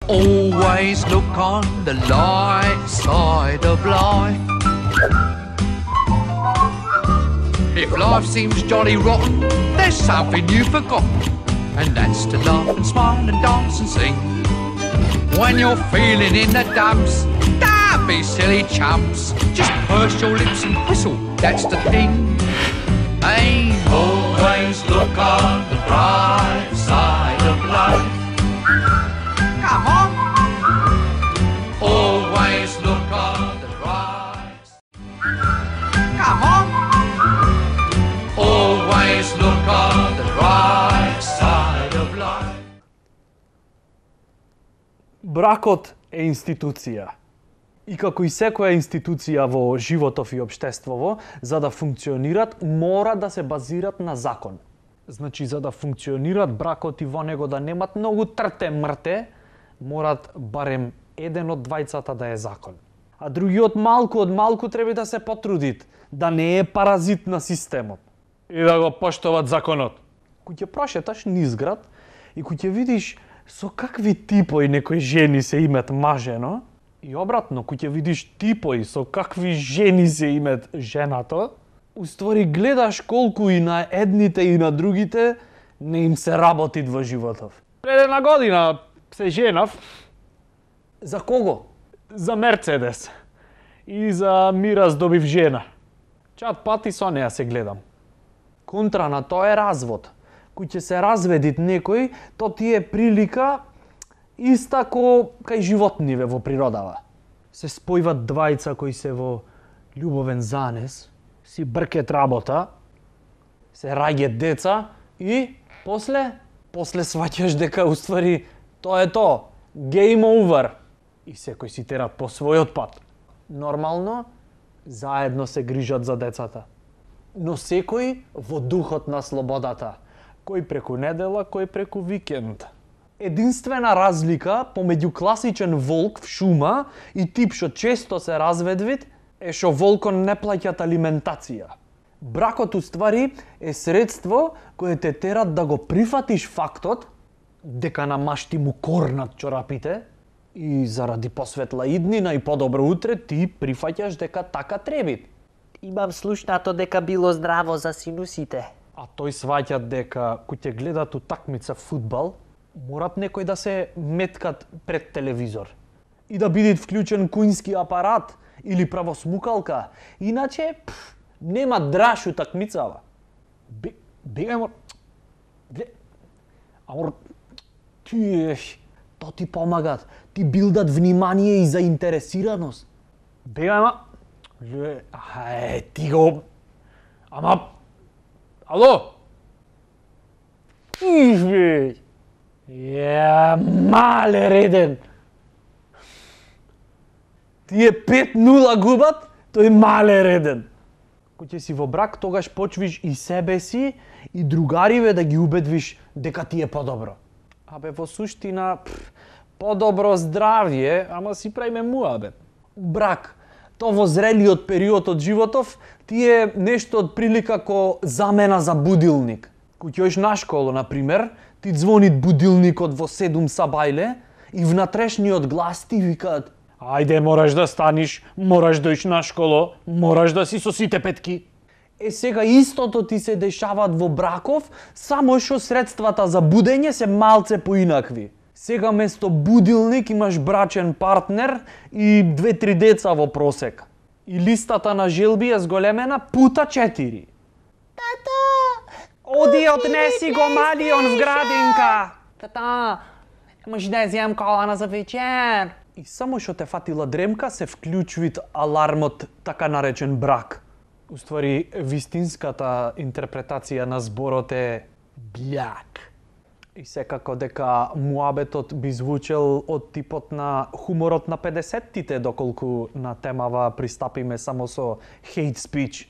Always look on the light side of life. If life seems jolly rotten, there's something you forgot, and that's to laugh and smile and dance and sing. When you're feeling in the dumps, don't be silly chumps. Just purse your lips and whistle, that's the thing. Hey, always look on the bright side of life. Come on. Always look on the bright. Come on. Always look on the bright side of life. Бракот е институција. И како и секоја институција во животов и општествово, за да функционират, мора да се базират на закон. Значи, за да функционират бракот и во него да немат многу трте-мрте, морат барем еден од двајцата да е закон. А другиот малку од малку треба да се потрудит, да не е паразит на системот. И да го поштоват законот. Кој ќе прошеташ низ град и кој ќе видиш со какви типои некои жени се имат мажено, и обратно, кој ќе видиш типои со какви жени се имат женато, уствари гледаш колку и на едните и на другите не им се работит во животов. Пред една година се женав. За кого? За Мерцедес. И за мирас добив жена. Чат пати со неа се гледам. Контра на тоа е развод. Кој ќе се разведит некој, то ти е прилика иста ко кај животниве во природава. Се спојват двајца кои се во љубовен занес, си бркет работа, се раѓат деца и после сваќаш дека уствари тоа е тоа, game over. И секој си тера по својот пат. Нормално, заедно се грижат за децата. Но секој во духот на слободата. Кој преку недела, кој преку викенд. Единствена разлика помеѓу класичен волк в шума и тип што често се разведвит е што волкот не плаќат алиментација. Бракот уствари е средство кое те терат да го прифатиш фактот дека на маж ти му корнат чорапите и заради посветла иднина и подобро утре ти прифаќаш дека така треби. Имам слушнато дека било здраво за синусите. А тој сваќа дека кој ќе гледат утакмица фудбал, морат некој да се меткат пред телевизор и да бидит вклучен кујнски апарат или правосмукалка, иначе нема драж утакмицава. Бегај амор то ти помагат, ти билдат внимание и заинтересираност. Бегај ти го ало? Мале реден. Тие 5-0 губат, тој мале реден. Кој ќе си во брак, тогаш почвиш и себе си и другариве да ги убедвиш дека ти е подобро. Абе, во суштина, подобро здравје, ама си правиме муабет. Брак, то во зрелиот период од животов, ти е нешто од прилика ко замена за будилник. Кој ќе на школа, например, ти звонит будилникот во 7 сабајле и внатрешниот глас ти викаат: ајде, мораш да станиш, мораш да иш на школа, мораш да си со сите петки. Сега истото ти се дешават во браков, само што средствата за будење се малце поинакви. Сега место будилник имаш брачен партнер и 2-3 деца во просек. И листата на желби е зголемена пута 4. Тата! Оди однеси го малион в градинка. Тата, може да зјам колана за вечер. И само што те фатила дремка се вклучвит алармот така наречен брак. Уствари, вистинската интерпретација на зборот е бљак. И секако дека муабетот би звучел од типот на хуморот на 50-тите, доколку на темава пристапиме само со hate speech.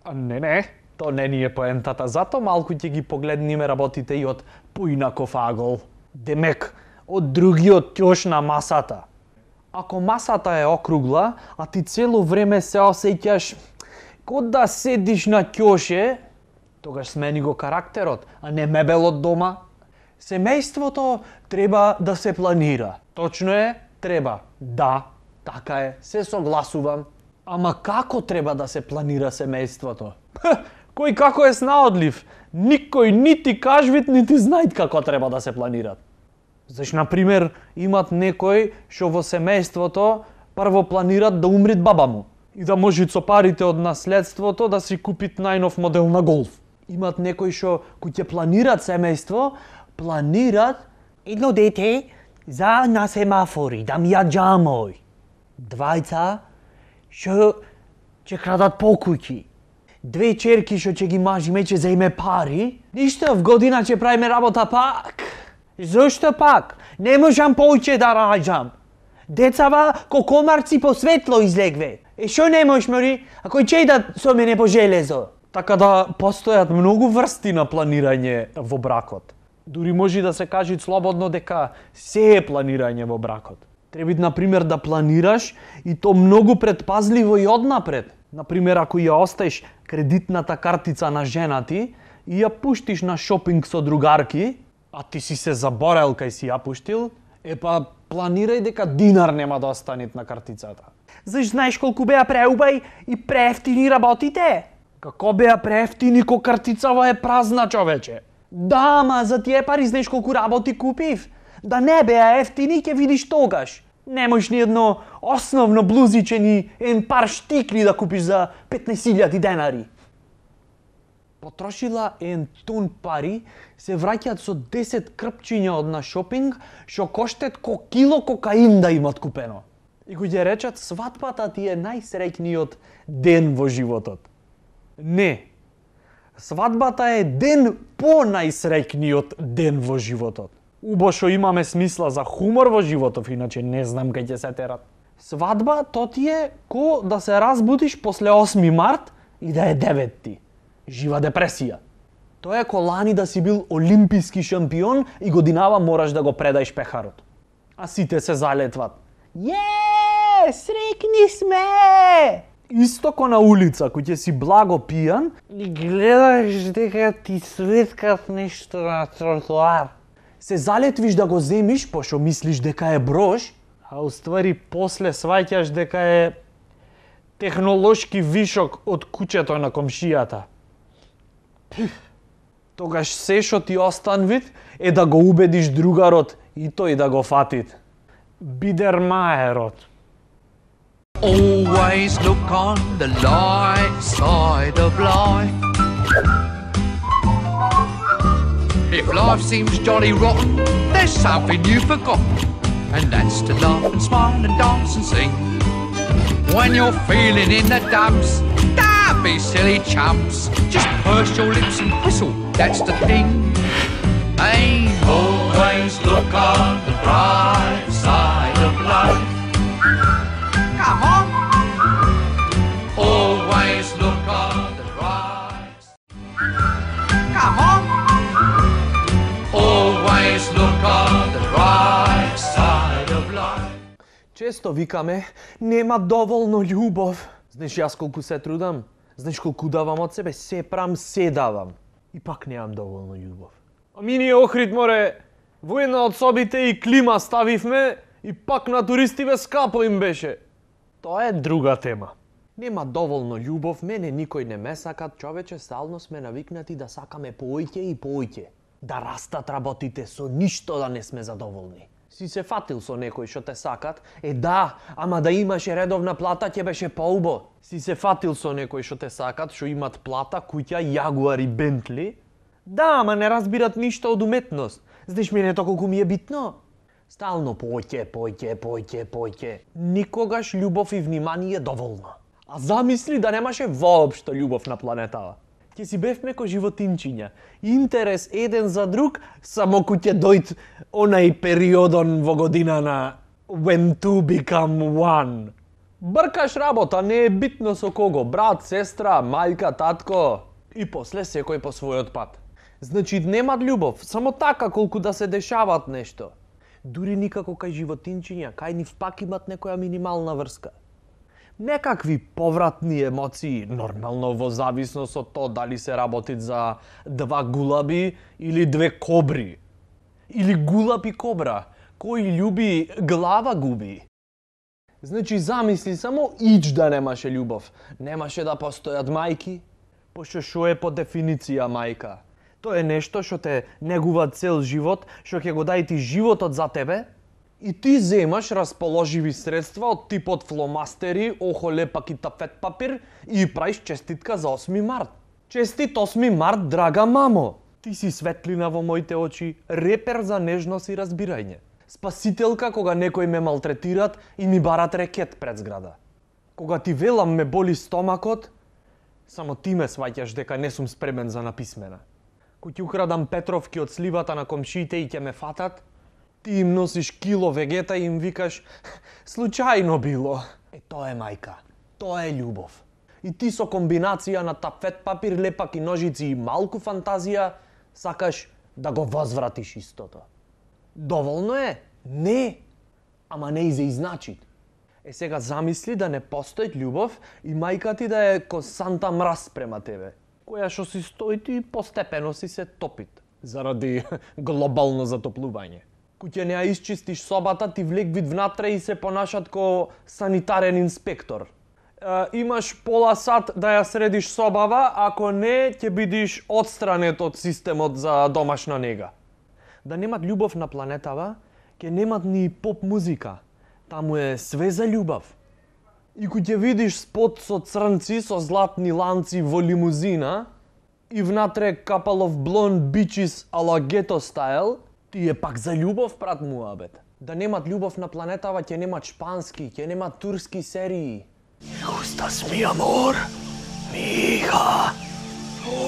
А не, то не ни е поентата, зато малку ќе ги погледниме работите и од поинаков агол. Демек, од другиот ќош на масата. Ако масата е округла, а ти цело време се осеќаш ко да седиш на ќоше, тогаш смени го карактерот, а не мебелот дома. Семејството треба да се планира. Точно е, треба. Да, така е, се согласувам. Ама како треба да се планира семејството? Кој како е снаодлив? Никој нити кажвит, нити знаит како треба да се планират. Знаеш, например, имат некој што во семејството прво планират да умрит баба му и да може со парите од наследството да си купит најнов модел на голф. Имат некои што кои ќе планират семејство, планират Едно дете за на семафори, да ми ја джамој. Двајца што ќе крадат покуќи. Две черки што ќе ги мажиме, ќе заиме пари. ништо, в година ќе правиме работа пак. Зошто пак? Не можам повеќе да раѓам. Децава ко комарци по светло излегве. Што не можеш, мори? Ако ќе да со мене по железо? Така да постојат многу врсти на планирање во бракот. Дури може да се каже слободно дека се е планирање во бракот. Треба, например, да планираш и то многу предпазливо и однапред. Например, ако ја оставиш кредитната картица на жена ти и ја пуштиш на шопинг со другарки, а ти си се заборел кај си ја пуштил, планирај дека динар нема да останет на картицата. Знаеш колку беа преубај и преевтини работите? Како беа преевтини ко картицава е празна, човече? Да, ама за тие пари знаеш колку работи купив? Да не беа ефтини, ќе видиш тогаш. Не можеш ни едно основно блузиче ни ен пар штикли да купиш за 15.000 денари. Потрошила ен тон пари, се враќаат со 10 крпчиња од на шопинг, што коштат ко кило кокаин да имат купено. И го ќе речат, свадбата ти е најсреќниот ден во животот. Не. Свадбата е ден по најсреќниот ден во животот. Убошо имаме смисла за хумор во животов, иначе не знам кај ќе се терат. Свадба, то ти е ко да се разбудиш после 8 март и да е 9-ти. Жива депресија. Тоа е ко лани да си бил олимписки шампион и годинава мораш да го предаеш пехарот. А сите се залетват. Среќни сме! Исто ко на улица, кој ќе си благо пијан И гледаш дека ти светкат нешто на тротоар. се залетвиш да го земиш, пошто мислиш дека е брош, а уствари после сваќаш дека е технолошки вишок од куќето на комшијата. Тогаш се што ти останвит е да го убедиш другарот и тој да го фатит. Бидермаерот. Always look on the light side of life. If life seems jolly rotten, there's something you've forgotten, and that's to laugh and smile and dance and sing. When you're feeling in the dumps, don't be silly chumps. Just purse your lips and whistle, that's the thing. Hey, always look on the bright side of life. Come on. Always look on the bright. Come on. Always look on the bright side of life. Често викаме, нема доволно љубов. Знаеш јас колку се трудам? Знаеш колку давам од себе? Се прам, се давам. И пак немам доволно љубов. Ами ние Охрид, море, во една од собите и клима ставивме и пак на туристиве скапо им беше. Тоа е друга тема. Нема доволно љубов, мене никој не ме сакат, човече, стално сме навикнати да сакаме поиќе и поиќе. Да растат работите, со ништо да не сме задоволни. Си се фатил со некој што те сакат? Да, ама да имаше редовна плата ќе беше поубо. Си се фатил со некој што те сакат, што имат плата, куќа, јагуар и бентли? Да, ама не разбират ништо од уметност. Знаеш мене тоа колку ми е битно? Стално поиќе. Никогаш љубов и внимание доволно. А замисли да немаше воопшто љубов на планетава. Ќе си бевме ко животинчиња. Интерес еден за друг, само ку ќе дојд онај периодон во година на when two become one. Бркаш работа, не е битно со кого, брат, сестра, мајка, татко. И после секој по својот пат. Значи немат љубов, само така колку да се дешават нешто. Дури никако кај животинчиња, кај нив пак имат некоја минимална врска. Некакви повратни емоции, нормално во зависност од тоа дали се работи за 2 гулаби или 2 кобри. Или гулап и кобра. Кој љуби, глава губи. Значи, замисли само ич да немаше љубов. Немаше да постојат мајки. Пошто шо е по дефиниција мајка? Тоа е нешто што те негува цел живот, што ќе го даде ти животот за тебе, и ти земаш расположиви средства од типот фломастери, лепак и тафет папир и правиш честитка за 8 март. Честит 8 март, драга мамо! Ти си светлина во моите очи, репер за нежност и разбирање. Спасителка кога некој ме малтретират и ми барат рекет пред зграда. Кога ти велам ме боли стомакот, само ти ме сваќаш дека не сум спремен за написмена. Кој ти украдам петровки од сливата на комшиите и ќе ме фатат, ти им носиш кило вегета и им викаш случајно било. Тоа е мајка, тоа е љубов. И ти со комбинација на тафет папир, лепак и ножици и малку фантазија сакаш да го возвратиш истото. Доволно е? Не. Ама не и за изначит. Сега замисли да не постои љубов и мајка ти да е ко Санта Мраз према тебе, која што си стои и постепено си се топит, заради глобално затоплување. Куќе не ја исчистиш собата, ти влек вид внатре и се понашат ко санитарен инспектор. Имаш пола сат да ја средиш собава, ако не, ќе бидиш отстранет од системот за домашна нега. Да немат љубов на планетава, ќе немат ни поп музика. Таму е све за љубов. И кој ќе видиш спот со црнци со златни ланци во лимузина и внатре couple of blonde bitches ала гето стайл, ти е пак за љубов, брат муабет. Да немат љубов на планетава, ќе немат шпански, ќе немат турски серии. Gustas mi amor, mi hija.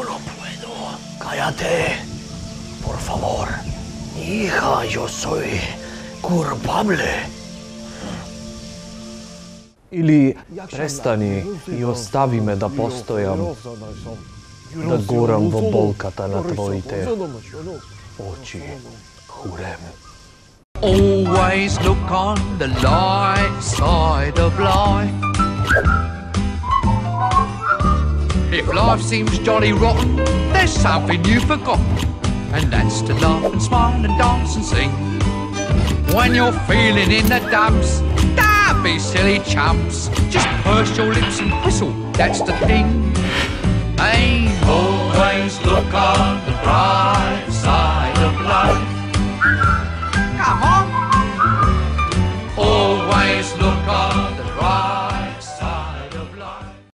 No puedo. Cállate, por favor. Hija, yo soy culpable. Или престани и остави ме да постојам, да горам во болката на твоите очи, хурем. Always look on the light side of life. If life seems jolly rotten, there's something you've forgotten, and that's to laugh and smile and dance and sing. When you're feeling in the dumps, don't be silly chumps. Just purse your lips and whistle, that's the thing. Ain't